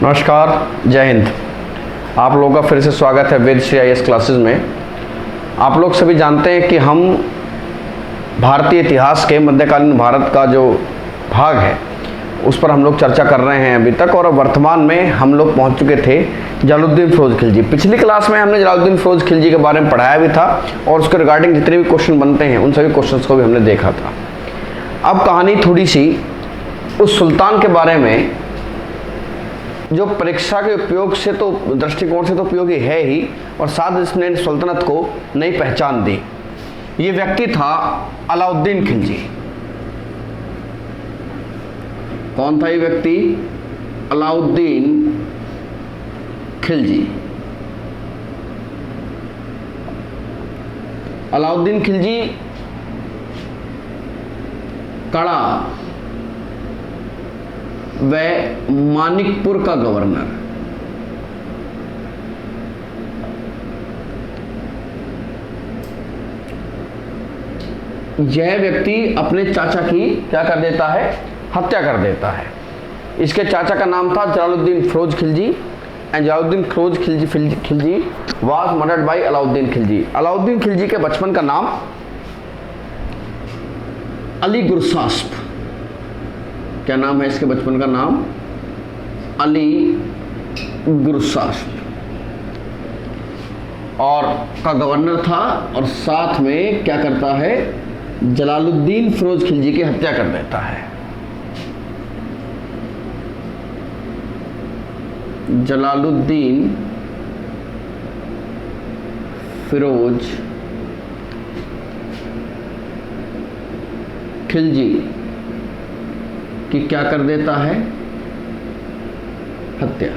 नमस्कार, जय हिंद। आप लोगों का फिर से स्वागत है वेद श्री IAS क्लासेस में। आप लोग सभी जानते हैं कि हम भारतीय इतिहास के मध्यकालीन भारत का जो भाग है उस पर हम लोग चर्चा कर रहे हैं अभी तक, और वर्तमान में हम लोग पहुंच चुके थे जलालुद्दीन फिरोज खिलजी। पिछली क्लास में हमने जलालुद्दीन फिरोज खिलजी के बारे में पढ़ाया भी था और उसके रिगार्डिंग जितने भी क्वेश्चन बनते हैं उन सभी क्वेश्चंस को भी हमने देखा था। अब कहानी थोड़ी सी उस सुल्तान के बारे में जो परीक्षा के उपयोग से तो दृष्टिकोण से तो उपयोगी है ही, और साथ इसने सल्तनत को नई पहचान दी। ये व्यक्ति था अलाउद्दीन खिलजी। कौन था ये व्यक्ति? अलाउद्दीन खिलजी। अलाउद्दीन खिलजी कड़ा व मानिकपुर का गवर्नर। यह व्यक्ति अपने चाचा की क्या कर देता है? हत्या कर देता है। इसके चाचा का नाम था Jalaluddin Firoz Khilji, and Jalaluddin Firoz Khilji was murdered by Alauddin Khilji. Alauddin Khilji के बचपन का नाम अली गुरसास्प। क्या नाम है इसके बचपन का नाम? अली गुरसास्प, और का गवर्नर था, और साथ में क्या करता है? जलालुद्दीन फिरोज खिलजी की हत्या कर देता है। जलालुद्दीन फिरोज खिलजी कि क्या कर देता है? हत्या।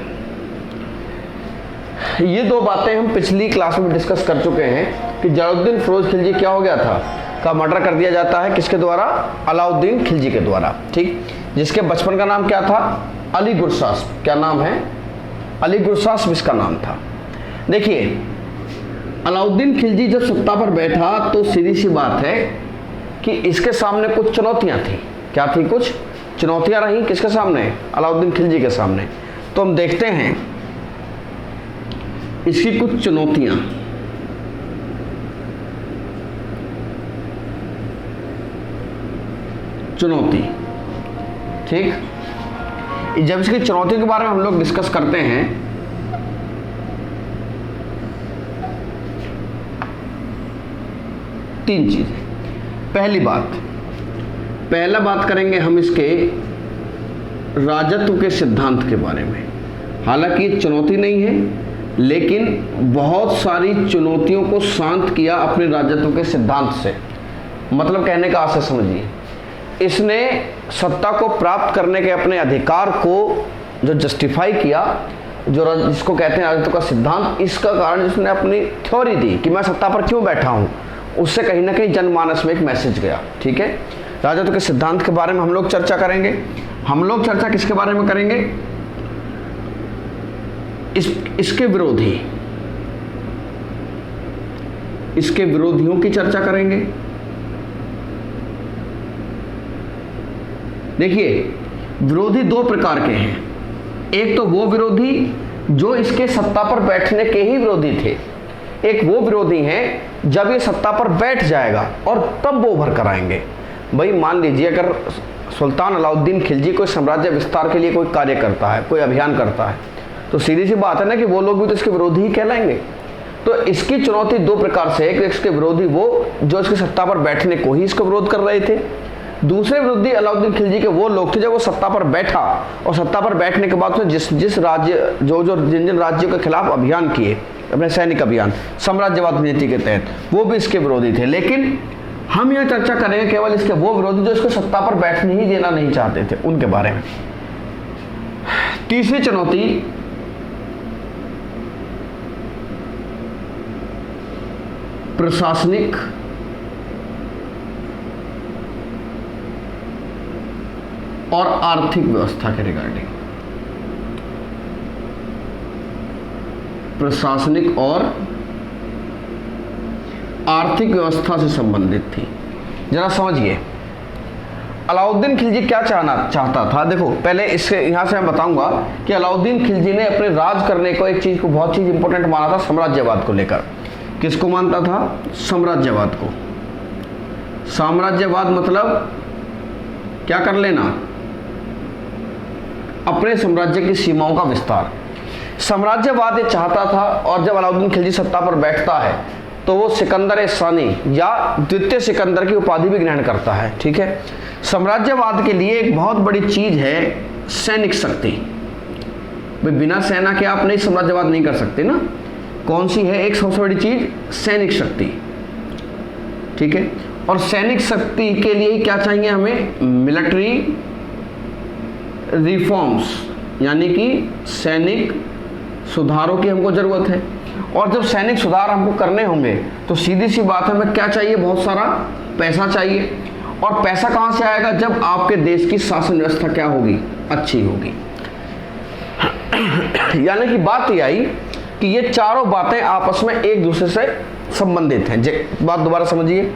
ये दो बातें हम पिछली क्लास में डिस्कस कर चुके हैं कि जलालुद्दीन फिरोज खिलजी क्या हो गया था? का मर्डर कर दिया जाता है। किसके द्वारा? अलाउद्दीन खिलजी के द्वारा। ठीक, जिसके बचपन का नाम क्या था? अली गुरसास्प। क्या नाम है? अली गुरसास्प इसका नाम था। देखिए, अलाउद्दीन खिलजी जब सत्ता पर बैठा तो सीधी सी बात है कि इसके सामने कुछ चुनौतियां थी। क्या थी? कुछ चुनौतियां रही। किसके सामने? अलाउद्दीन खिलजी के सामने। तो हम देखते हैं इसकी कुछ चुनौतियां। चुनौती, ठीक। जब इसकी चुनौती के बारे में हम लोग डिस्कस करते हैं तीन चीजें। पहला बात करेंगे हम इसके राजत्व के सिद्धांत के बारे में। हालांकि ये चुनौती नहीं है, लेकिन बहुत सारी चुनौतियों को शांत किया अपने राजत्व के सिद्धांत से। मतलब कहने का आशय समझिए, इसने सत्ता को प्राप्त करने के अपने अधिकार को जो जस्टिफाई किया, जो जिसको कहते हैं राजत्व का सिद्धांत, इसका कारण जिसने अपनी थ्योरी दी कि मैं सत्ता पर क्यों बैठा हूं, उससे कहीं ना कहीं जनमानस में एक मैसेज गया। ठीक है, राजत्व के सिद्धांत के बारे में हम लोग चर्चा करेंगे। हम लोग चर्चा किसके बारे में करेंगे? इसके विरोधी, इसके विरोधियों की चर्चा करेंगे। देखिए, विरोधी दो प्रकार के हैं। एक तो वो विरोधी जो इसके सत्ता पर बैठने के ही विरोधी थे। एक वो विरोधी हैं जब ये सत्ता पर बैठ जाएगा और तब वो उभर कर आएंगे। भाई मान लीजिए अगर सुल्तान अलाउद्दीन खिलजी कोई साम्राज्य विस्तार के लिए कोई कार्य करता है, कोई अभियान करता है, तो सीधी सी बात है ना कि वो लोग भी तो इसके विरोधी ही कहलाएंगे। तो इसकी चुनौती दो प्रकार से है कि इसके विरोधी वो जो इसकी सत्ता पर बैठने को ही इसका विरोध कर रहे थे। दूसरे विरोधी अलाउद्दीन खिलजी के वो लोग थे जब वो सत्ता पर बैठा, और सत्ता पर बैठने के बाद जिस राज्य जिन राज्यों के खिलाफ अभियान किए, अपने सैनिक अभियान साम्राज्यवाद नीति के तहत, वो भी इसके विरोधी थे। लेकिन हम यह चर्चा करेंगे केवल इसके वो विरोधी जो इसको सत्ता पर बैठने ही देना नहीं चाहते थे, उनके बारे में। तीसरी चुनौती प्रशासनिक और आर्थिक व्यवस्था के रिगार्डिंग। प्रशासनिक और आर्थिक व्यवस्था से संबंधित थी। जरा समझिए, अलाउद्दीन खिलजी क्या चाहता था? देखो पहले इससे यहाँ से मैं बताऊंगा कि अलाउद्दीन खिलजी ने अपने राज करने को एक चीज को बहुत चीज इंपॉर्टेंट माना था, साम्राज्यवाद को लेकर। किसको मानता था? साम्राज्यवाद को। साम्राज्यवाद मतलब क्या कर लेना? अपने साम्राज्य की सीमाओं का विस्तार। साम्राज्यवाद ये चाहता था, और जब अलाउद्दीन खिलजी सत्ता पर बैठता है तो वो सिकंदर सानी या द्वितीय सिकंदर की उपाधि भी ग्रहण करता है। ठीक है, साम्राज्यवाद के लिए एक बहुत बड़ी चीज है सैनिक शक्ति। भाई बिना सेना के आप नहीं साम्राज्यवाद नहीं कर सकते ना। कौन सी है एक सबसे बड़ी चीज? सैनिक शक्ति। ठीक है, और सैनिक शक्ति के लिए क्या चाहिए हमें? मिलिट्री रिफॉर्म्स, यानी कि सैनिक सुधारों की हमको जरूरत है। और जब सैनिक सुधार हमको करने होंगे तो सीधी सी बात है, हमें क्या चाहिए? बहुत सारा पैसा चाहिए। और पैसा कहां से आएगा? जब आपके देश की शासन व्यवस्था क्या होगी? अच्छी होगी। यानी कि बात ये आई कि ये चारों बातें आपस में एक दूसरे से संबंधित हैं। बात दोबारा समझिए।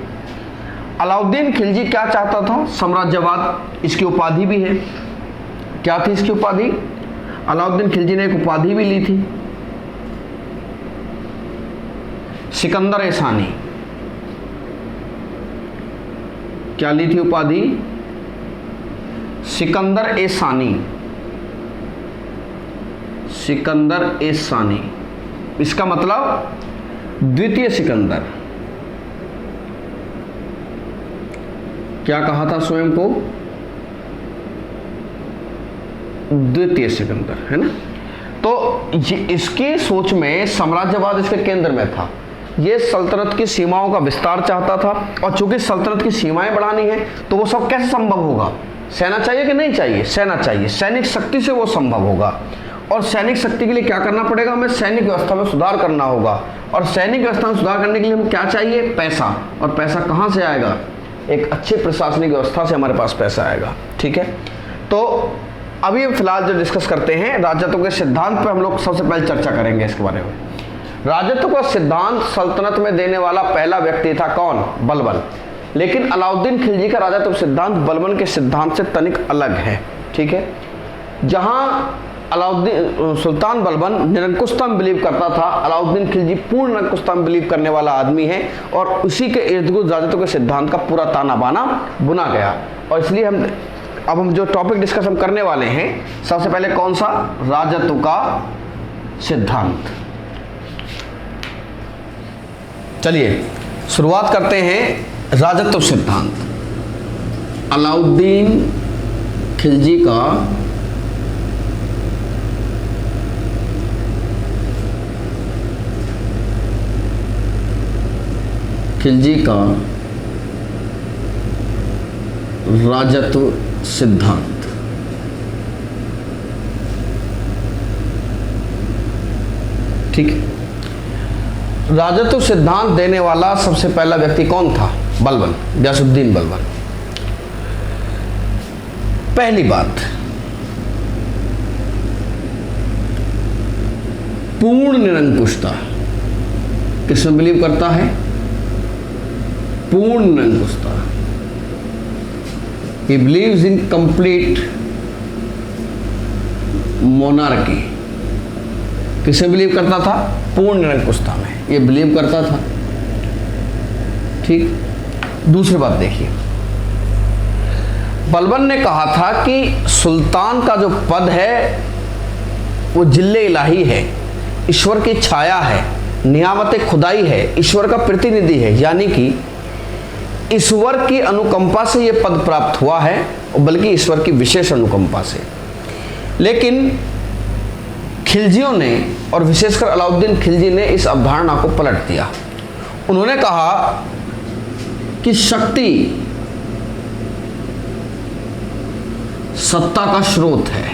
अलाउद्दीन खिलजी क्या चाहता था? साम्राज्यवाद। इसकी उपाधि भी है। क्या थी इसकी उपाधि? अलाउद्दीन खिलजी ने एक उपाधि भी ली थी, सिकंदर सानी। क्या ली थी उपाधि? सिकंदर सानी। सिकंदर सानी, इसका मतलब द्वितीय सिकंदर। क्या कहा था स्वयं को? द्वितीय सिकंदर, है ना। तो ये इसकी सोच में साम्राज्यवाद इसके केंद्र में था। ये सल्तनत की सीमाओं का विस्तार चाहता था, और चूंकि सल्तनत की सीमाएं बढ़ानी है तो वो सब कैसे संभव होगा? सेना चाहिए कि नहीं चाहिए? सेना चाहिए। सैनिक शक्ति से वो संभव होगा। और सैनिक शक्ति के लिए क्या करना पड़ेगा? हमें सैनिक व्यवस्था में सुधार करना होगा। और सैनिक व्यवस्था में सुधार करने के लिए हमें क्या चाहिए? पैसा। और पैसा कहाँ से आएगा? एक अच्छी प्रशासनिक व्यवस्था से हमारे पास पैसा आएगा। ठीक है, तो अभी फिलहाल जो डिस्कस करते हैं राजत्व के सिद्धांत पर हम लोग सबसे पहले चर्चा करेंगे इसके बारे में। राजत्व का सिद्धांत सल्तनत में देने वाला पहला व्यक्ति था कौन? बलबन। लेकिन अलाउद्दीन खिलजी का राजत्व सिद्धांत बलबन के सिद्धांत से तनिक अलग है। ठीक है, जहां अलाउद्दीन सुल्तान बलबन निरंकुशता में बिलीव करता था, अलाउद्दीन खिलजी पूर्ण निरंकुशता में बिलीव करने वाला आदमी है, और उसी के इर्द गिर्द राजत्व के सिद्धांत का पूरा ताना बाना बुना गया। और इसलिए हम जो टॉपिक डिस्कस हम करने वाले हैं, सबसे पहले कौन सा? राजत्व का सिद्धांत। चलिए शुरुआत करते हैं राजत्व सिद्धांत। अलाउद्दीन खिलजी का राजत्व सिद्धांत। ठीक है, राजत्व सिद्धांत देने वाला सबसे पहला व्यक्ति कौन था? बलबन, गयासुद्दीन बलबन। पहली बात, पूर्ण निरंकुशता। किसमें बिलीव करता है? पूर्ण निरंकुशता। He believes in complete monarchy। किसे बिलीव करता था? पूर्ण निरंकुशता में ये बिलीव करता था। ठीक, दूसरी बात देखिए, बलबन ने कहा था कि सुल्तान का जो पद है वो जिल्ले इलाही है, ईश्वर की छाया है, नियामत खुदाई है, ईश्वर का प्रतिनिधि है। यानी कि ईश्वर की अनुकंपा से यह पद प्राप्त हुआ है, बल्कि ईश्वर की विशेष अनुकंपा से। लेकिन खिलजियों ने, और विशेषकर अलाउद्दीन खिलजी ने, इस अवधारणा को पलट दिया। उन्होंने कहा कि शक्ति सत्ता का स्रोत है।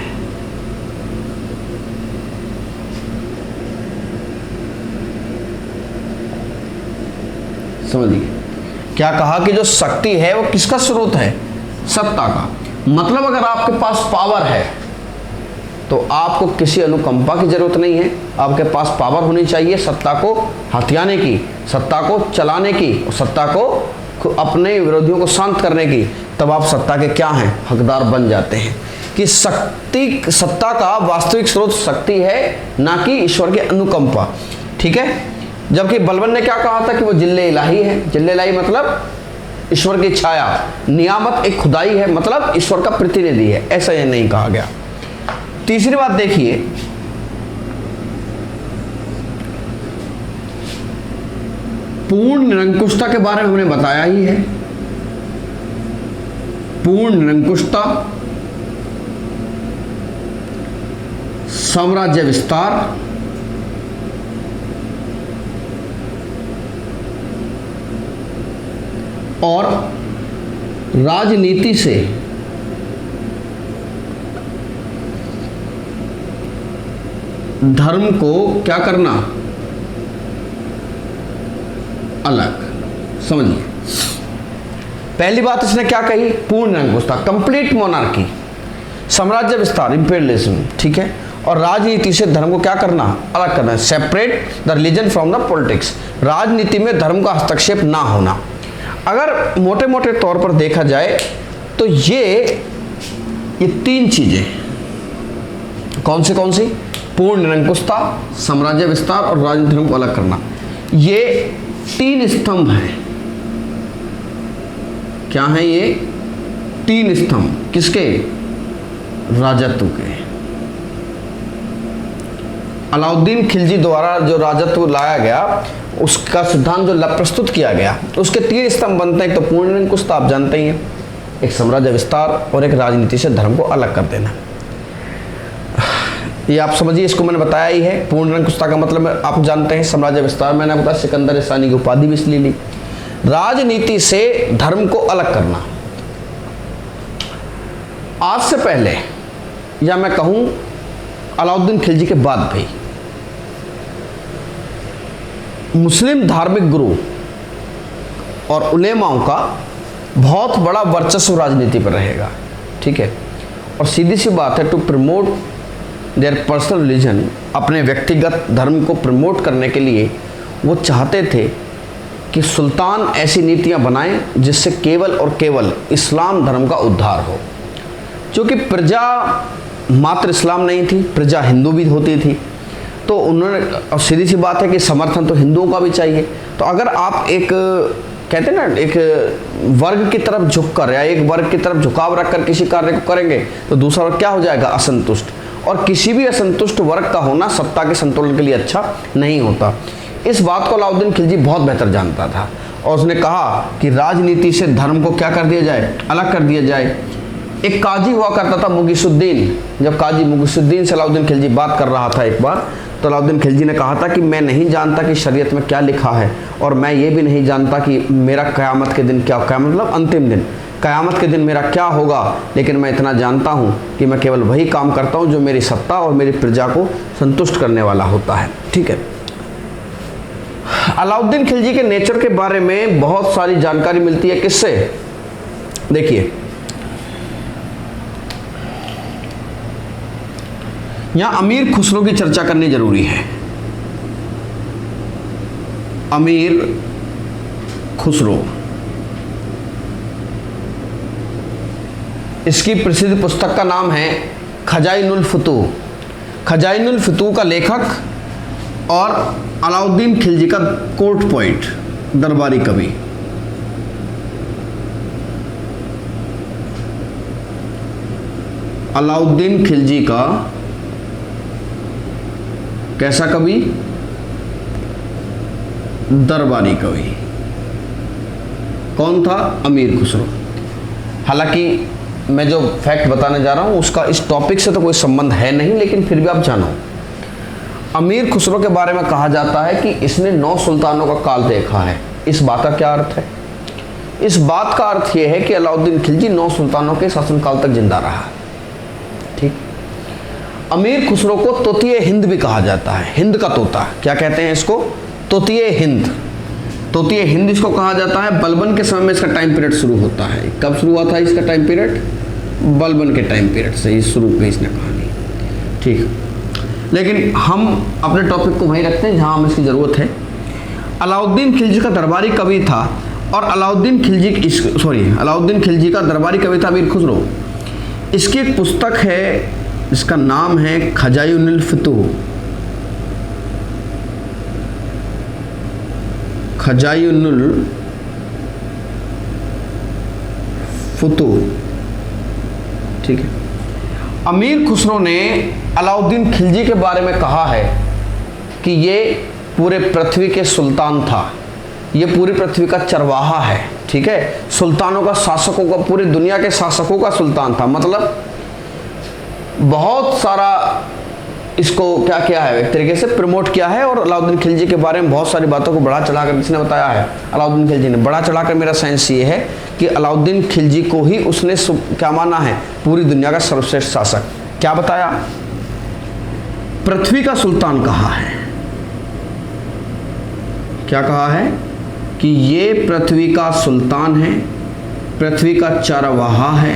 समझिए, क्या कहा कि जो शक्ति है वो किसका स्रोत है? सत्ता का। मतलब अगर आपके पास पावर है तो आपको किसी अनुकंपा की जरूरत नहीं है, आपके पास पावर होनी चाहिए सत्ता को हथियाने की, सत्ता को चलाने की, सत्ता को अपने विरोधियों को शांत करने की, तब आप सत्ता के क्या हैं, हकदार बन जाते हैं। कि सत्ता का वास्तविक स्रोत शक्ति है, ना कि ईश्वर की अनुकंपा। ठीक है, जबकि बलबन ने क्या कहा था कि वो जिल्ले इलाही है। जिल्ले इलाही मतलब ईश्वर की छाया, नियामत एक खुदाई है, मतलब ईश्वर का प्रतिनिधि है, ऐसा ये नहीं कहा गया। तीसरी बात देखिए, पूर्ण निरंकुशता के बारे में हमने बताया ही है। पूर्ण निरंकुशता, साम्राज्य विस्तार, और राजनीति से धर्म को क्या करना, अलग। समझिए, पहली बात इसने क्या कही, पूर्ण निरंकुशता, कंप्लीट मोनार्की, साम्राज्य विस्तार, इंपीरियलिज्म, ठीक है, और राजनीति से धर्म को क्या करना, अलग करना, separate the religion from the politics, राजनीति में धर्म का हस्तक्षेप ना होना। अगर मोटे मोटे तौर पर देखा जाए तो ये तीन चीजें कौन सी, पूर्ण निरंकुशता, साम्राज्य विस्तार और राजनीति धर्म को अलग करना, ये तीन स्तंभ हैं। क्या है ये तीन स्तंभ, किसके, राजत्व के। अलाउद्दीन खिलजी द्वारा जो राजत्व लाया गया, उसका सिद्धांत जो प्रस्तुत किया गया, उसके तीन स्तंभ बनते हैं। एक तो पूर्ण निरंकुशता, आप जानते ही हैं, एक साम्राज्य विस्तार और एक राजनीति से धर्म को अलग कर देना। ये आप समझिए, इसको मैंने बताया ही है। पूर्ण निरंकुशता का मतलब आप जानते हैं, साम्राज्य विस्तार मैंने बताया, सिकंदर सानी की उपाधि भी इसलिए ली। राजनीति से धर्म को अलग करना, आज से पहले या मैं कहूं अलाउद्दीन खिलजी के बाद भी मुस्लिम धार्मिक गुरु और उलेमाओं का बहुत बड़ा वर्चस्व राजनीति पर रहेगा। ठीक है, और सीधी सी बात है, to promote their personal religion, अपने व्यक्तिगत धर्म को प्रमोट करने के लिए वो चाहते थे कि सुल्तान ऐसी नीतियां बनाएं जिससे केवल और केवल इस्लाम धर्म का उद्धार हो। क्योंकि प्रजा मात्र इस्लाम नहीं थी, प्रजा हिंदू भी होती थी, तो उन्होंने, और सीधी सी बात है कि समर्थन तो हिंदुओं का भी चाहिए। तो अगर आप एक कहते हैं ना, एक वर्ग की तरफ झुककर या एक वर्ग की तरफ झुकाव रखकर किसी कार्य को करेंगे तो दूसरा वर्ग क्या हो जाएगा, असंतुष्ट, और किसी भी असंतुष्ट वर्ग का होना सत्ता के संतुलन के लिए अच्छा नहीं होता। इस बात को अलाउद्दीन खिलजी बहुत बेहतर जानता था, और उसने कहा कि राजनीति से धर्म को क्या कर दिया जाए, अलग कर दिया जाए। एक काजी हुआ करता था मुगीसुद्दीन, जब काजी मुगीसुद्दीन से अलाउद्दीन खिलजी बात कर रहा था एक बार, तो अलाउद्दीन खिलजी ने कहा था कि मैं नहीं जानता कि शरीयत में क्या लिखा है, और मैं ये भी नहीं जानता कि मेरा क़यामत के दिन क्या, क़यामत मतलब अंतिम दिन, क़यामत के दिन मेरा क्या होगा, लेकिन मैं इतना जानता हूँ कि मैं केवल वही काम करता हूँ जो मेरी सत्ता और मेरी प्रजा को संतुष्ट करने वाला होता है। ठीक है, अलाउद्दीन खिलजी के नेचर के बारे में बहुत सारी जानकारी मिलती है, किससे, देखिए यहां अमीर खुसरो की चर्चा करनी जरूरी है। अमीर खुसरो, इसकी प्रसिद्ध पुस्तक का नाम है खजाइनुल फुतूह। खजाइनुल फुतूह का लेखक और अलाउद्दीन खिलजी का कोर्ट पोइट, दरबारी कवि। अलाउद्दीन खिलजी का कैसा कवि, दरबारी कवि। कौन था, अमीर खुसरो। हालांकि मैं जो फैक्ट बताने जा रहा हूं उसका इस टॉपिक से तो कोई संबंध है नहीं, लेकिन फिर भी आप जानो, अमीर खुसरो के बारे में कहा जाता है कि इसने 9 सुल्तानों का काल देखा है। इस बात का क्या अर्थ है, इस बात का अर्थ यह है कि अलाउद्दीन खिलजी 9 सुल्तानों के शासनकाल तक जिंदा रहा। ठीक, अमीर खुसरो को तोतिए हिंद भी कहा जाता है, हिंद का तोता, क्या कहते हैं इसको, तोतिए हिंद। तोतिए हिंद इसको कहा जाता है। बलबन के समय में इसका टाइम पीरियड शुरू होता है। कब शुरू हुआ था इसका टाइम पीरियड, बलबन के टाइम पीरियड से ही शुरू की इसने कहानी। ठीक, लेकिन हम अपने टॉपिक को वहीं रखते हैं जहां हमें इसकी ज़रूरत है। अलाउद्दीन खिलजी का दरबारी कवि था, और अलाउद्दीन खिलजी का दरबारी कवि था अमीर खुसरो। इसकी एक पुस्तक है जिसका नाम है खजाइनुल फुतूह। खजाइनुल फुतूह, ठीक है। अमीर खुसरो ने अलाउद्दीन खिलजी के बारे में कहा है कि ये पूरे पृथ्वी के सुल्तान था, ये पूरी पृथ्वी का चरवाहा है, ठीक है। सुल्तानों का, शासकों का, पूरी दुनिया के शासकों का सुल्तान था। मतलब बहुत सारा इसको क्या किया है, एक तरीके से प्रमोट किया है। और अलाउद्दीन खिलजी के बारे में बहुत सारी बातों को बढ़ा चढ़ाकर किसने बताया है? अलाउद्दीन खिलजी ने। बढ़ा चढ़ाकर मेरा सेंस ये है कि अलाउद्दीन खिलजी को ही उसने क्या माना है? पूरी दुनिया का सर्वश्रेष्ठ शासक। क्या बताया? पृथ्वी का सुल्तान कहा है। क्या कहा है? कि ये पृथ्वी का सुल्तान है, पृथ्वी का चरवाहा है,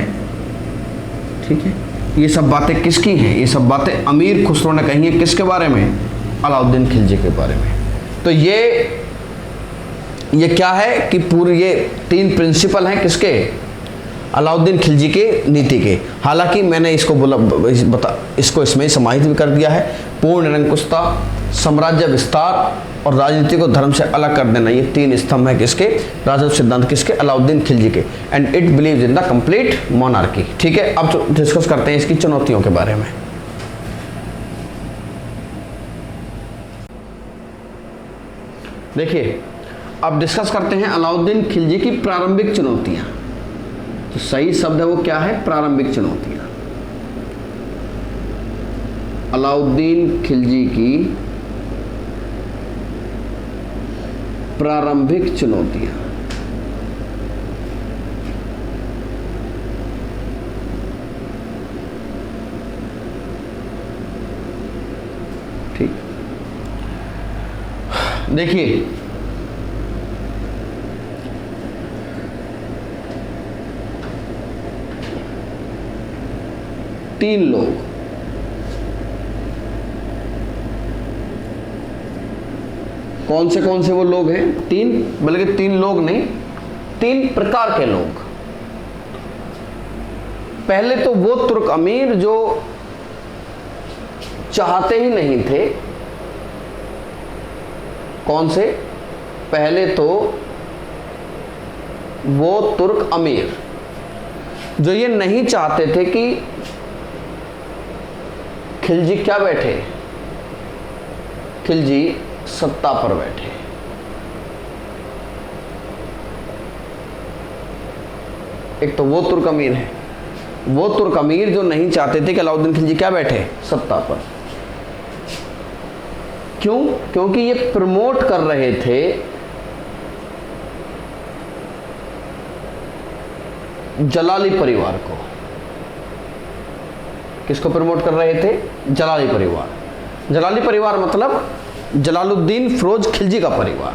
ठीक है। ये सब बातें किसकी हैं? ये सब बातें अमीर खुसरो ने कही हैं। किसके बारे में? अलाउद्दीन खिलजी के बारे में। तो ये क्या है कि पूरे ये 3 प्रिंसिपल हैं किसके? अलाउद्दीन खिलजी के नीति के। हालांकि मैंने इसको इसमें ही समाहित भी कर दिया है। पूर्ण निरंकुशता, साम्राज्य विस्तार और राजनीति को धर्म से अलग कर देना, ये 3 स्तंभ है किसके? राजनीतिक सिद्धांत किसके? अलाउद्दीन खिलजी के। And it believes in the complete monarchy, ठीक है। अब डिस्कस करते हैं इसकी चुनौतियों के बारे में। देखिए, अब डिस्कस करते हैं अलाउद्दीन खिलजी की प्रारंभिक चुनौतियां। तो सही शब्द है वो क्या है? प्रारंभिक चुनौतियां। अलाउद्दीन खिलजी की प्रारंभिक चुनौतियां। ठीक, देखिए तीन लोग, कौन से वो लोग हैं? 3, बल्कि 3 लोग नहीं, 3 प्रकार के लोग। पहले तो वो तुर्क अमीर जो चाहते ही नहीं थे। कौन से? पहले तो वो तुर्क अमीर जो ये नहीं चाहते थे कि खिलजी क्या बैठे? खिलजी सत्ता पर बैठे। एक तो वो तुर्क अमीर है, वो तुर्क अमीर जो नहीं चाहते थे कि अलाउद्दीन खिलजी क्या बैठे? सत्ता पर। क्यों? क्योंकि ये प्रमोट कर रहे थे जलाली परिवार को। किसको प्रमोट कर रहे थे? जलाली परिवार। जलाली परिवार मतलब जलालुद्दीन फिरोज खिलजी का परिवार।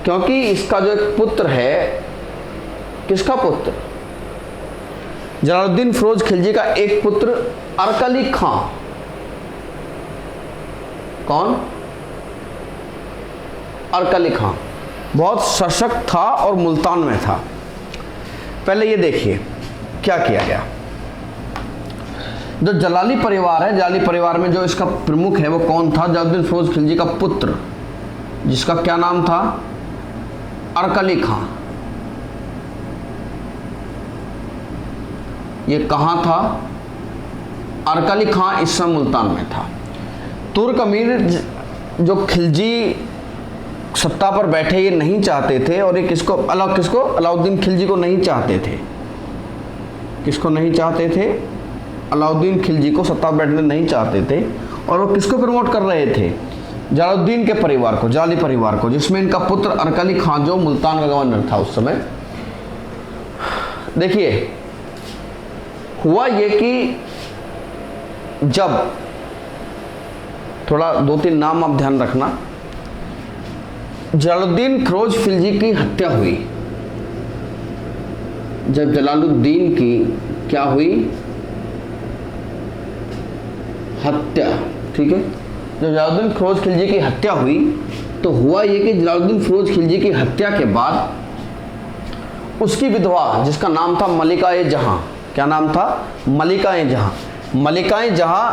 क्योंकि इसका जो एक पुत्र है, किसका पुत्र? जलालुद्दीन फिरोज खिलजी का एक पुत्र अरकली खां। कौन? अरकली खां बहुत सशक्त था और मुल्तान में था। पहले ये देखिए क्या किया गया। जो जलाली परिवार है, जलाली परिवार में जो इसका प्रमुख है वो कौन था? जलालुद्दीन फिरोज खिलजी का पुत्र, जिसका क्या नाम था? अरकली खां। ये कहां था? अरकली खां इस समय मुल्तान में था। तुर्क अमीर जो खिलजी सत्ता पर बैठे ये नहीं चाहते थे, और ये किसको? अलाउद्दीन खिलजी को नहीं चाहते थे। किसको नहीं चाहते थे? अलाउद्दीन खिलजी को सत्ता पर बैठने नहीं चाहते थे। और वो किसको प्रमोट कर रहे थे? जलालुद्दीन के परिवार को, जलाली परिवार को, जिसमें इनका पुत्र अरकली खां जो मुल्तान का गवर्नर था उस समय। देखिए हुआ ये कि जब, थोड़ा 2-3 नाम आप ध्यान रखना, जलालुद्दीन फिरोज खिलजी की हत्या हुई। जब जलालुद्दीन की क्या हुई? हत्या, ठीक है। जब जलालुद्दीन फिरोज खिलजी की हत्या हुई तो हुआ ये कि जलालुद्दीन फिरोज खिलजी की हत्या के बाद उसकी विधवा जिसका नाम था मलिका-ए-जहां, क्या नाम था? मलिका-ए-जहां। मलिका-ए-जहां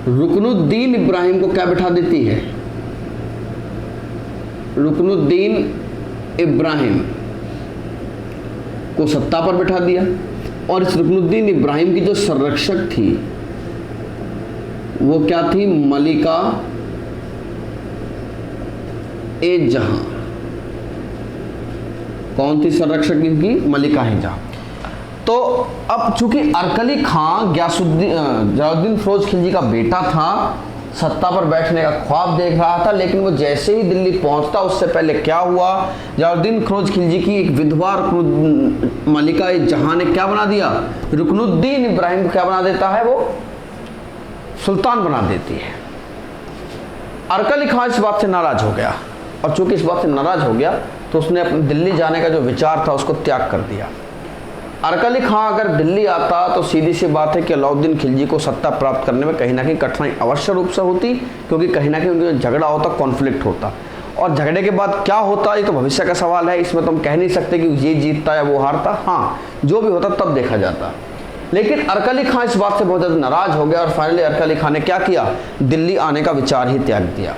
रुकनुद्दीन इब्राहिम को क्या बिठा देती है? रुकनुद्दीन इब्राहिम को सत्ता पर बिठा दिया। और इस रुकनुद्दीन इब्राहिम की जो संरक्षक थी वो क्या थी? मलिका-ए-जहां। कौन थी संरक्षक इनकी? मलिका-ए-जहां। तो अब चूंकि अरकली खां जलालुद्दीन फिरोज खिलजी का बेटा था, सत्ता पर बैठने का ख्वाब देख रहा था, लेकिन वो जैसे ही दिल्ली पहुंचता उससे पहले क्या हुआ? जलालुद्दीन फिरोज खिलजी की एक विधवा मलिका-ए-जहां ने क्या बना दिया? रुकनुद्दीन इब्राहिम को क्या बना देता है? वो सुल्तान बना देती है। अरकली खां इस बात से नाराज हो गया, और चूंकि इस बात से नाराज हो गया तो उसने अपने दिल्ली जाने का जो विचार था उसको त्याग कर दिया। अरकली खां अगर दिल्ली आता तो सीधी सी बात है कि अलाउद्दीन खिलजी को सत्ता प्राप्त करने में कहीं ना कहीं कठिनाई अवश्य रूप से होती, क्योंकि कहीं ना कहीं उनका झगड़ा होता, कॉन्फ्लिक्ट होता, और झगड़े के बाद क्या होता ये तो भविष्य का सवाल है। इसमें तो हम कह नहीं सकते कि ये जीतता या वो हारता। हाँ, जो भी होता तब देखा जाता। लेकिन अरकली खां इस बात से बहुत ज़्यादा नाराज हो गया, और फाइनली अरकली खां ने क्या किया? दिल्ली आने का विचार ही त्याग दिया।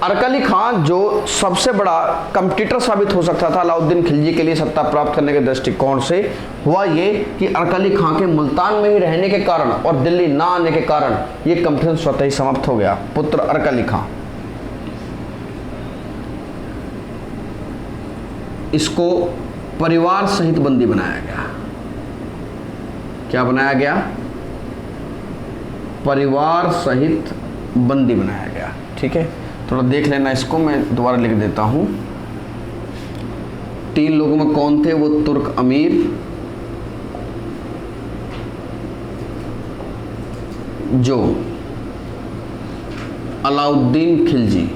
अरकली खां जो सबसे बड़ा कंपटीटर साबित हो सकता था अलाउद्दीन खिलजी के लिए सत्ता प्राप्त करने के दृष्टिकोण से, हुआ ये कि अरकली खां के मुल्तान में ही रहने के कारण और दिल्ली ना आने के कारण ये कंपटीशन स्वतः ही समाप्त हो गया। पुत्र अरकली खां, इसको परिवार सहित बंदी बनाया गया। क्या बनाया गया? परिवार सहित बंदी बनाया गया। ठीक है, थोड़ा देख लेना इसको, मैं दोबारा लिख देता हूं। 3 लोगों में कौन थे? वो तुर्क अमीर, जो अलाउद्दीन खिलजी,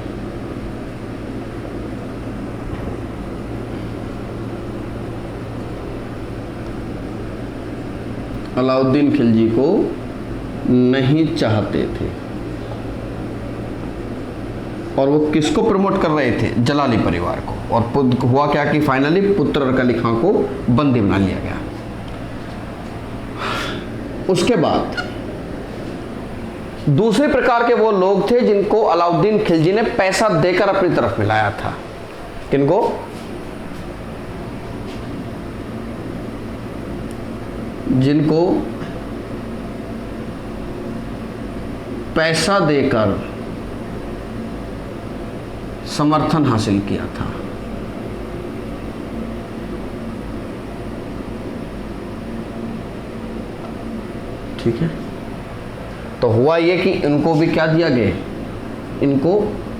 अलाउद्दीन खिलजी को नहीं चाहते थे, और वो किसको प्रमोट कर रहे थे? जलाली परिवार को। और हुआ क्या कि फाइनली पुत्र अरकली खां को बंदी बना लिया गया। उसके बाद दूसरे प्रकार के वो लोग थे जिनको अलाउद्दीन खिलजी ने पैसा देकर अपनी तरफ मिलाया था। किनको? जिनको पैसा देकर समर्थन हासिल किया था। ठीक है, तो हुआ ये कि इनको भी क्या दिया गया? इनको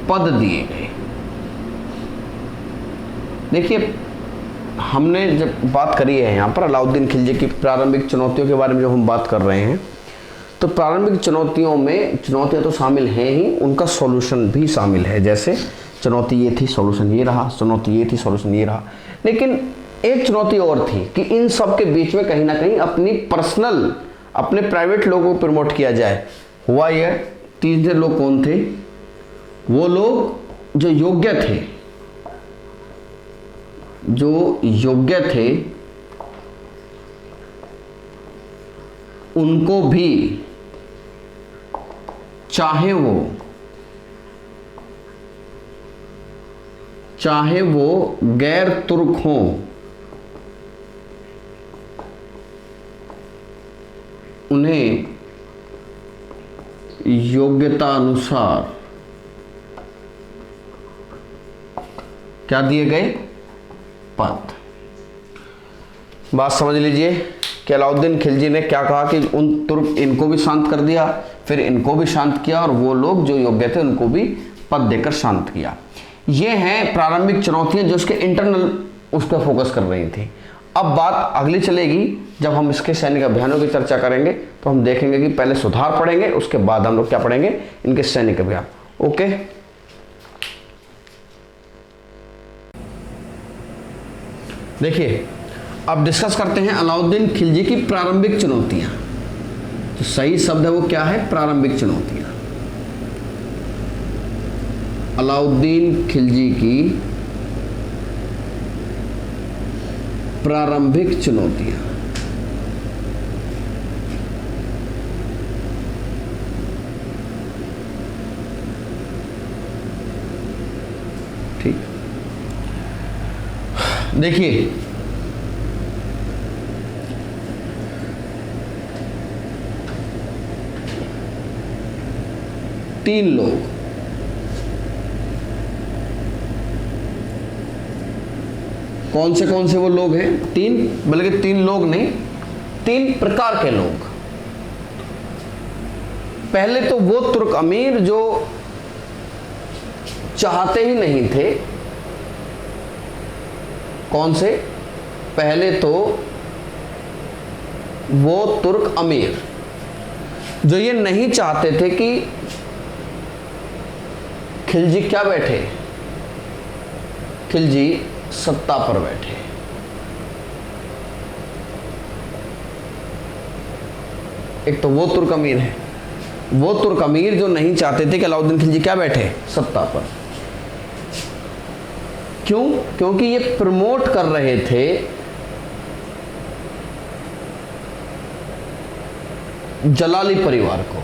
पद दिए गए। देखिए, हमने जब बात करी है यहाँ पर अलाउद्दीन खिलजी की प्रारंभिक चुनौतियों के बारे में जो हम बात कर रहे हैं, तो प्रारंभिक चुनौतियों में चुनौतियाँ तो शामिल हैं ही, उनका सॉल्यूशन भी शामिल है। जैसे चुनौती ये थी, सॉल्यूशन ये रहा, चुनौती ये थी, सॉल्यूशन ये रहा। लेकिन एक चुनौती और थी कि इन सब के बीच में कहीं ना कहीं अपनी पर्सनल, अपने प्राइवेट लोगों को प्रमोट किया जाए। हुआ यह, तीसरे लोग कौन थे? वो लोग जो योग्य थे, जो योग्य थे उनको भी, चाहे वो गैर तुर्क हों, उन्हें योग्यता अनुसार क्या दिए गए? पद। बात समझ लीजिए कि अलाउद्दीन खिलजी ने क्या कहा कि उन तुर्क, इनको भी शांत कर दिया, फिर इनको भी शांत किया, और वो लोग जो योग्य थे उनको भी पद देकर शांत किया। ये हैं प्रारंभिक चुनौतियां जो उसके इंटरनल उस पर फोकस कर रही थी। अब बात अगली चलेगी, जब हम इसके सैनिक अभियानों की चर्चा करेंगे तो हम देखेंगे कि पहले सुधार पढ़ेंगे, उसके बाद हम लोग क्या पढ़ेंगे? इनके सैनिक अभियान। ओके, देखिए अब डिस्कस करते हैं अलाउद्दीन खिलजी की प्रारंभिक चुनौतियां। तो सही शब्द है वो क्या है? प्रारंभिक चुनौतियां। अलाउद्दीन खिलजी की प्रारंभिक चुनौतियां। ठीक, देखिए तीन लोग, कौन से वो लोग हैं? तीन, बल्कि तीन लोग नहीं, तीन प्रकार के लोग। पहले तो वो तुर्क अमीर जो चाहते ही नहीं थे। कौन से? पहले तो वो तुर्क अमीर जो ये नहीं चाहते थे कि खिलजी क्या बैठे, खिलजी सत्ता पर बैठे। एक तो वो तुर्क अमीर है, वो तुर्क अमीर जो नहीं चाहते थे कि अलाउद्दीन खिलजी क्या बैठे, सत्ता पर। क्यों? क्योंकि ये प्रमोट कर रहे थे जलाली परिवार को।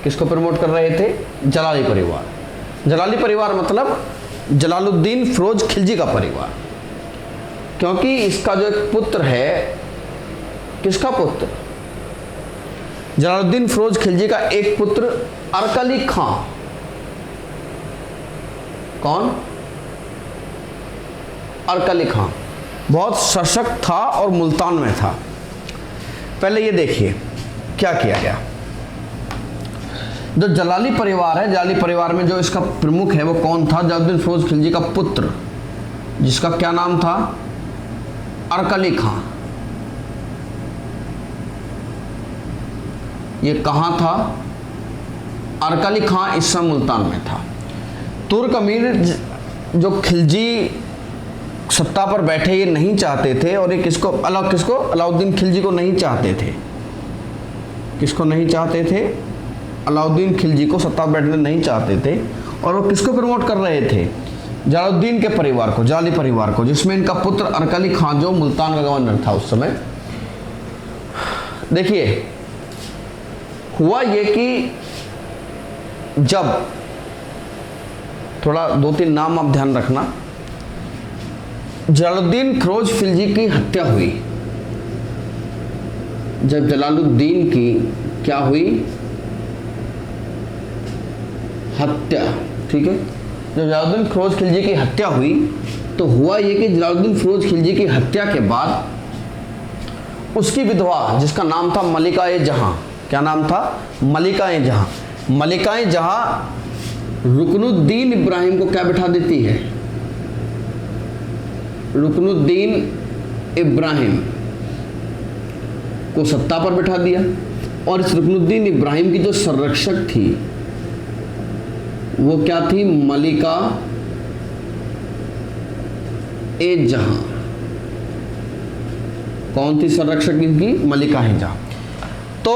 किसको प्रमोट कर रहे थे? जलाली परिवार। जलाली परिवार मतलब जलालुद्दीन फिरोज खिलजी का परिवार। क्योंकि इसका जो एक पुत्र है, किसका पुत्र? जलालुद्दीन फिरोज खिलजी का एक पुत्र अरकली खां। कौन? अरकली खां बहुत सशक्त था और मुल्तान में था। पहले ये देखिए क्या किया गया। जो जलाली परिवार है, जलाली परिवार में जो इसका प्रमुख है वो कौन था? जलालुद्दीन फिरोज खिलजी का पुत्र, जिसका क्या नाम था? अरकली खां। ये कहां था? अरकली खां इस समय मुल्तान में था। तुर्क अमीर जो खिलजी सत्ता पर बैठे ये नहीं चाहते थे, और ये किसको अलाउद्दीन खिलजी को नहीं चाहते थे। किसको नहीं चाहते थे? अलाउद्दीन खिलजी को सत्ता पर बैठने नहीं चाहते थे। और वो किसको प्रमोट कर रहे थे? जलालुद्दीन के परिवार को, जलाली परिवार को, जिसमें इनका पुत्र अरकली खां जो मुल्तान का गवर्नर था उस समय। देखिए हुआ ये कि जब, थोड़ा दो तीन नाम आप ध्यान रखना, जलालुद्दीन फिरोज खिलजी की हत्या हुई। जब जलालुद्दीन की क्या हुई? हत्या। ठीक है, जब जलालुद्दीन फिरोज खिलजी की हत्या हुई तो हुआ ये कि जलालुद्दीन फिरोज खिलजी की हत्या के बाद उसकी विधवा, जिसका नाम था मलिका-ए जहां, क्या नाम था? मलिका-ए जहां। मलिका-ए जहां रुकनुद्दीन इब्राहिम को क्या बिठा देती है? रुकनुद्दीन इब्राहिम को सत्ता पर बिठा दिया। और इस रुकनुद्दीन इब्राहिम की जो संरक्षक थी वो क्या थी? मलिका-ए जहां। कौन थी संरक्षक इनकी? मलिका-ए जहां। तो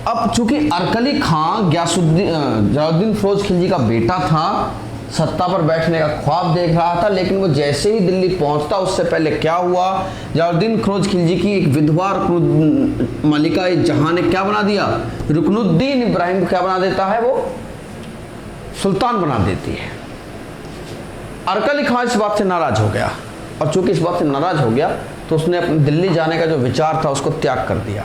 अब चूंकि अरकली खां जलालुद्दीन फिरोज खिलजी का बेटा था, सत्ता पर बैठने का ख्वाब देख रहा था, लेकिन वो जैसे ही दिल्ली पहुंचता उससे पहले क्या हुआ? जलालुद्दीन फिरोज खिलजी की एक विधवा मलिका-ए जहां ने क्या बना दिया? रुकनुद्दीन इब्राहिम को क्या बना देता है? वो सुल्तान बना देती है। अरकली खां इस बात से नाराज हो गया, और चूंकि इस बात से नाराज हो गया तो उसने अपने दिल्ली जाने का जो विचार था उसको त्याग कर दिया।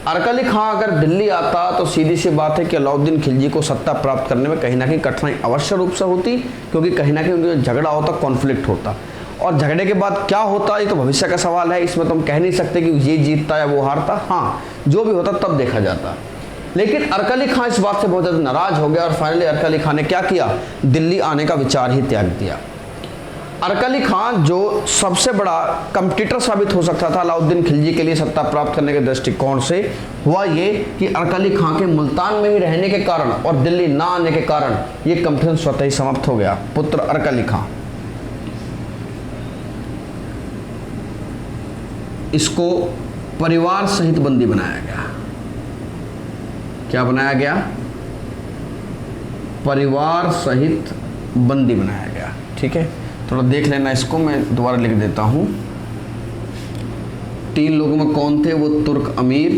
अरकली खां अगर दिल्ली आता तो सीधी सी बात है कि अलाउद्दीन खिलजी को सत्ता प्राप्त करने में कहीं ना कहीं कठिनाई अवश्य रूप से होती, क्योंकि कहीं ना कहीं उनका झगड़ा होता, कॉन्फ्लिक्ट होता, और झगड़े के बाद क्या होता ये तो भविष्य का सवाल है। इसमें तो हम कह नहीं सकते कि ये जीतता या वो हारता। हाँ, जो भी होता तब देखा जाता। लेकिन अरकली खां इस बात से बहुत ज़्यादा नाराज हो गया, और फाइनली अरकली खां ने क्या किया? दिल्ली आने का विचार ही त्याग दिया। अरकली खां जो सबसे बड़ा कंपटीटर साबित हो सकता था अलाउद्दीन खिलजी के लिए सत्ता प्राप्त करने के दृष्टिकोण से, हुआ ये कि अरकली खां के मुल्तान में ही रहने के कारण और दिल्ली ना आने के कारण ये कंपटीशन स्वतः ही समाप्त हो गया। पुत्र अरकली खां, इसको परिवार सहित बंदी बनाया गया। क्या बनाया गया? परिवार सहित बंदी बनाया गया। ठीक है, थोड़ा देख लेना इसको, मैं दोबारा लिख देता हूँ। 3 लोगों में कौन थे? वो तुर्क अमीर,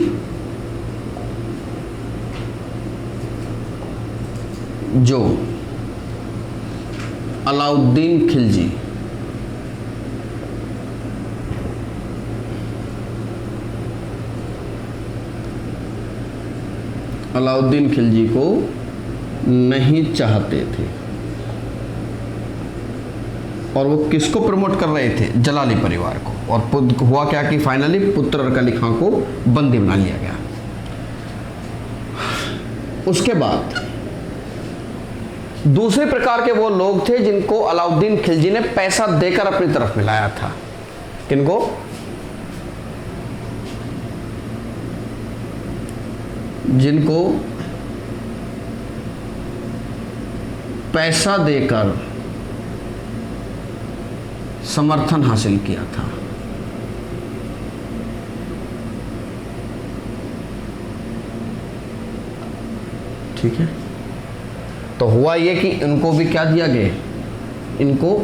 जो अलाउद्दीन खिलजी, अलाउद्दीन खिलजी को नहीं चाहते थे। और वो किसको प्रमोट कर रहे थे? जलाली परिवार को। और हुआ क्या कि फाइनली पुत्र अर्क अली खां को बंदी बना लिया गया। उसके बाद दूसरे प्रकार के वो लोग थे जिनको अलाउद्दीन खिलजी ने पैसा देकर अपनी तरफ मिलाया था। किनको? जिनको पैसा देकर समर्थन हासिल किया था। ठीक है, तो हुआ ये कि इनको भी क्या दिया गया? इनको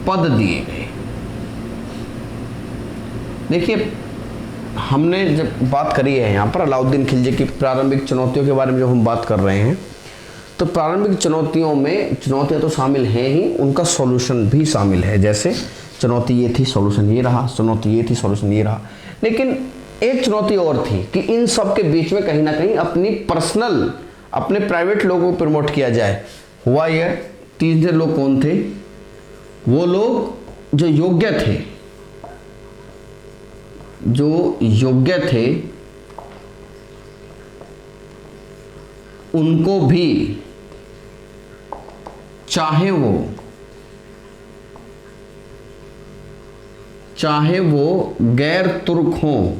पद दिए गए। देखिए, हमने जब बात करी है यहाँ पर अलाउद्दीन खिलजी की प्रारंभिक चुनौतियों के बारे में जब हम बात कर रहे हैं, तो प्रारंभिक चुनौतियों में चुनौतियाँ तो शामिल हैं ही, उनका सॉल्यूशन भी शामिल है। जैसे चुनौती ये थी, सॉल्यूशन ये रहा, चुनौती ये थी, सॉल्यूशन ये रहा। लेकिन एक चुनौती और थी कि इन सब के बीच में कहीं ना कहीं अपनी पर्सनल, अपने प्राइवेट लोगों को प्रमोट किया जाए। हुआ यह, 3 लोग कौन थे? वो लोग जो योग्य थे, जो योग्य थे उनको भी, चाहे वो गैर तुर्क हों,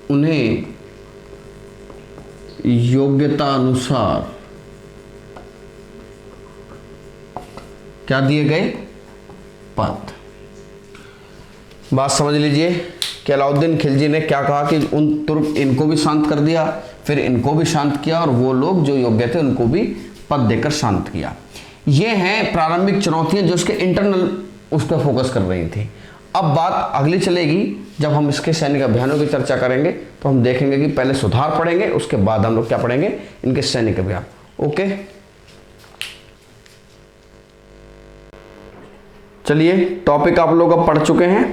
उन्हें योग्यता अनुसार क्या दिए गए? पद। बात समझ लीजिए कि अलाउद्दीन खिलजी ने क्या कहा कि उन तुर्क, इनको भी शांत कर दिया, फिर इनको भी शांत किया, और वो लोग जो योग्य थे उनको भी पद देकर शांत किया। ये हैं प्रारंभिक चुनौतियां जो उसके इंटरनल उस पर फोकस कर रही थी। अब बात अगली चलेगी, जब हम इसके सैनिक अभियानों की चर्चा करेंगे तो हम देखेंगे कि पहले सुधार पढ़ेंगे, उसके बाद हम लोग क्या पढ़ेंगे? इनके सैनिक अभियान। ओके, चलिए, टॉपिक आप लोग अब पढ़ चुके हैं।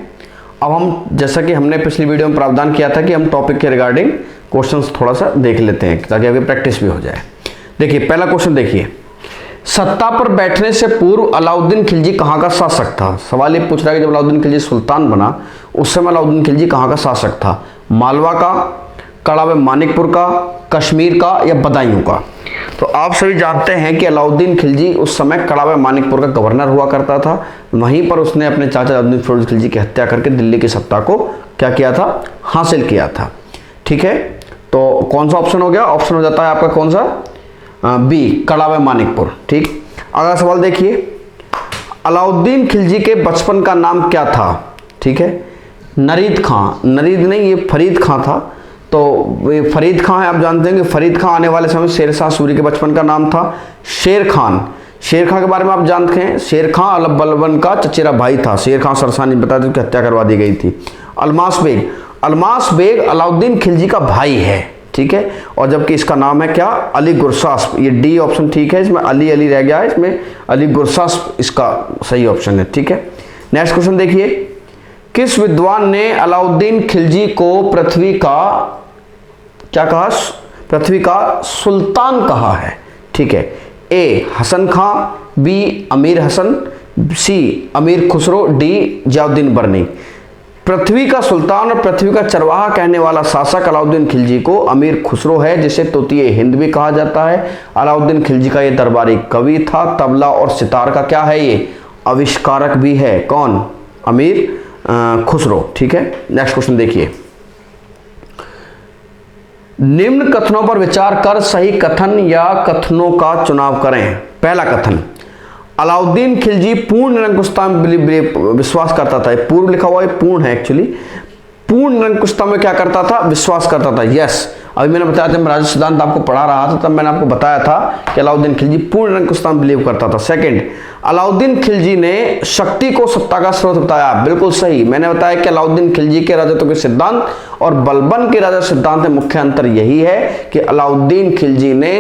अब हम, जैसा कि हमने पिछली वीडियो में प्रावधान किया था कि हम टॉपिक के रिगार्डिंग क्वेश्चंस थोड़ा सा देख लेते हैं ताकि अभी प्रैक्टिस भी हो जाए। देखिए, पहला क्वेश्चन देखिए, सत्ता पर बैठने से पूर्व अलाउद्दीन खिलजी कहाँ का शासक था? सवाल ये पूछ रहा है कि जब अलाउद्दीन खिलजी सुल्तान बना उस समय अलाउद्दीन खिलजी कहाँ का शासक था? मालवा का, कड़ावे मानिकपुर का, कश्मीर का, या बदायूं का? तो आप सभी जानते हैं कि अलाउद्दीन खिलजी उस समय कड़ावे मानिकपुर का गवर्नर हुआ करता था। वहीं पर उसने अपने चाचा अलाउद्दीन फिरोज खिलजी की हत्या करके दिल्ली की सत्ता को क्या किया था? हासिल किया था। ठीक है, तो कौन सा ऑप्शन हो गया? ऑप्शन हो जाता है आपका कौन सा? बी, कड़ावे मानिकपुर। ठीक, अगला सवाल देखिए, अलाउद्दीन खिलजी के बचपन का नाम क्या था? ठीक है, नरीद खां, नरीद नहीं, ये फरीद खां था। तो ये फरीद खां है, आप जानते हैं कि फरीद खां आने वाले समय शेरशाह सूरी के बचपन का नाम था शेर खान। शेर खां के बारे में आप जानते हैं, शेर खां अलब बलबन का चचेरा भाई था। शेर खां सरसानी बता दें कि हत्या करवा दी गई थी। अलमास बेग, अलमास बेग अलाउद्दीन खिलजी का भाई है। ठीक है, और जबकि इसका नाम है क्या? अली गुरसास। ये डी ऑप्शन ठीक है, इसमें अली अली रह गया है, इसमें अली गुरसास इसका सही ऑप्शन है। ठीक है, नेक्स्ट क्वेश्चन देखिए, किस विद्वान ने अलाउद्दीन खिलजी को पृथ्वी का क्या कहा? पृथ्वी का सुल्तान कहा है। ठीक है, ए हसन खां, बी अमीर हसन, सी अमीर खुसरो, डी जियाउद्दीन बर्नी। पृथ्वी का सुल्तान और पृथ्वी का चरवाहा कहने वाला शासक अलाउद्दीन खिलजी को अमीर खुसरो है, जिसे तोतिए हिंद भी कहा जाता है। अलाउद्दीन खिलजी का ये दरबारी कवि था। तबला और सितार का क्या है? ये आविष्कारक भी है। कौन? अमीर खुसरो। ठीक है, नेक्स्ट क्वेश्चन देखिए, निम्न कथनों पर विचार कर सही कथन या कथनों का चुनाव करें। पहला कथन, अलाउद्दीन खिलजी पूर्ण निरंकुशता में विश्वास करता था। पूर्व लिखा हुआ है, पूर्ण है एक्चुअली। पूर्ण निरंकुशता में क्या करता था? विश्वास करता था। यस, अभी मैंने बताया था, मैं राजस्व सिद्धांत आपको पढ़ा रहा था, तब मैंने आपको बताया था कि अलाउद्दीन खिलजी पूर्ण निरंकुश बिलीव करता था। सेकंड, अलाउद्दीन खिलजी ने शक्ति को सत्ता का स्रोत बताया। बिल्कुल सही, मैंने बताया कि अलाउद्दीन खिलजी के राजत्व के सिद्धांत और बलबन के राजत्व सिद्धांत में मुख्य अंतर यही है कि अलाउद्दीन खिलजी ने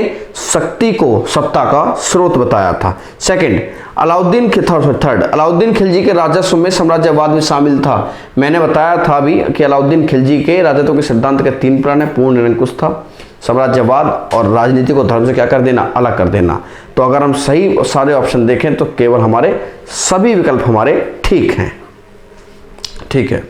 शक्ति को सत्ता का स्रोत बताया था। सेकंड, थर्ड, अलाउद्दीन खिलजी के राजस्व में साम्राज्यवाद भी शामिल था। मैंने बताया था अभी कि अलाउद्दीन खिलजी के राजत्व के सिद्धांत के 3 प्रकार हैं। पूर्ण निरंकुश था, साम्राज्यवाद और राजनीति को धर्म से क्या कर देना, अलग कर देना। तो अगर हम सही सारे ऑप्शन देखें तो केवल हमारे सभी विकल्प हमारे ठीक हैं। ठीक है।